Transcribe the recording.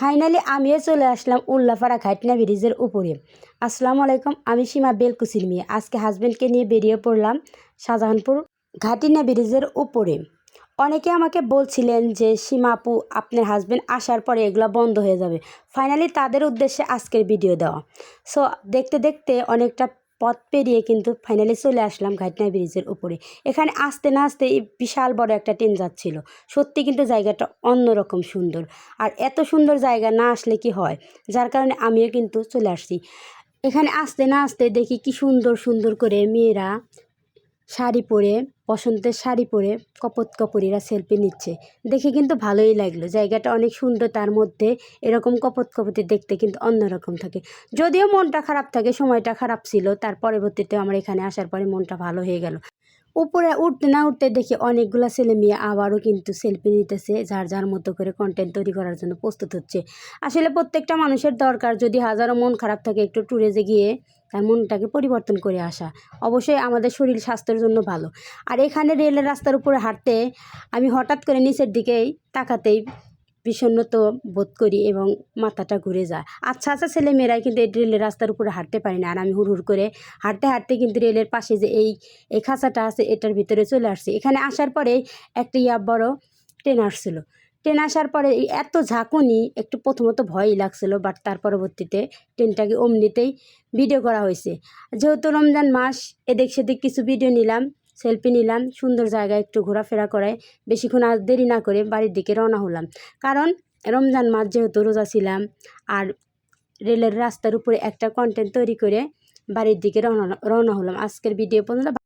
Finally আমিও চলে আসলাম উল্লাপাড়া ঘাটনা ব্রিজের উপরে। আসসালামু আলাইকুম, আমি সীমা বেলকুচির মেয়ে। আজকে হাজব্যান্ডকে নিয়ে বেরিয়ে পড়লাম শাহজাহানপুর ঘাটিনা ব্রিজের উপরে। অনেকে আমাকে বলছিলেন যে সীমা আপু, আপনার হাজব্যান্ড আসার পরে এগুলো বন্ধ হয়ে যাবে। ফাইনালি তাদের উদ্দেশ্যে আজকের ভিডিও দেওয়া। সো দেখতে দেখতে অনেকটা পথ পেরিয়ে কিন্তু ফাইনালি চলে আসলাম ঘাটনা ব্রিজের উপরে। এখানে আসতে না আসতে বিশাল বড় একটা ট্রেন যাচ্ছিল। সত্যি কিন্তু জায়গাটা অন্যরকম সুন্দর। আর এত সুন্দর জায়গা না আসলে কি হয়, যার কারণে আমিও কিন্তু চলে আসছি। এখানে আসতে না আসতে দেখি কি সুন্দর সুন্দর করে মেয়েরা শাড়ি পরে, বসন্তের শাড়ি পরে কপোত-কাপড়িরা সেলফি নিচ্ছে। দেখে কিন্তু ভালোই লাগলো। জায়গাটা অনেক সুন্দর, তার মধ্যে এরকম কপোত-কাপড়ি দেখতে কিন্তু অন্যরকম থাকে। যদিও মনটা খারাপ থাকে, সময়টা খারাপ ছিল, তার পরবর্তীতে আমার এখানে আসার পরে মনটা ভালো হয়ে গেল। উপরে উঠতে না উঠতে দেখি অনেকগুলো ছেলে মেয়ে আবারও কিন্তু সেলফি নিতেছে, যার যার মতো করে কন্টেন্ট তৈরি করার জন্য প্রস্তুত হচ্ছে। আসলে প্রত্যেকটা মানুষের দরকার, যদি হাজারো মন খারাপ থাকে, একটু ট্যুরে গিয়ে তার মনটাকে পরিবর্তন করে আসা অবশ্যই আমাদের শরীর স্বাস্থ্যের জন্য ভালো। আর এখানে রেলের রাস্তার উপরে হাঁটতে আমি হঠাৎ করে নিচের দিকেই তাকাতেই বিষণ্ণতা বোধ করি এবং মাথাটা ঘুরে যায়। আচ্ছা আচ্ছা ছেলেমেয়েরাই কিন্তু এই রেলের রাস্তার উপরে হাঁটতে পারি না, আর আমি হুড় করে হাঁটতে হাঁটতে কিন্তু রেলের পাশে যে এই খাঁচাটা আছে এটার ভিতরে চলে আসছি। এখানে আসার পরে একটা বড় ট্রেন আসছিলো। ট্রেন আসার পরে এত ঝাঁকুনি, একটু প্রথমত ভয়ই লাগছিলো, বাট তার পরবর্তীতে ট্রেনটাকে অমনিতেই ভিডিও করা হয়েছে। যেহেতু রমজান মাস, এদিক সেদিক কিছু ভিডিও নিলাম, সেলফি নিলাম, সুন্দর জায়গায় একটু ঘোরাফেরা করায় বেশিক্ষণ আর দেরি না করে বাড়ির দিকে রওনা হলাম। কারণ রমজান মাস যেহেতু রোজা ছিলাম, আর রেলের রাস্তার উপরে একটা কন্টেন্ট তৈরি করে বাড়ির দিকে রওনা হলাম। আজকের ভিডিও পর্যন্ত।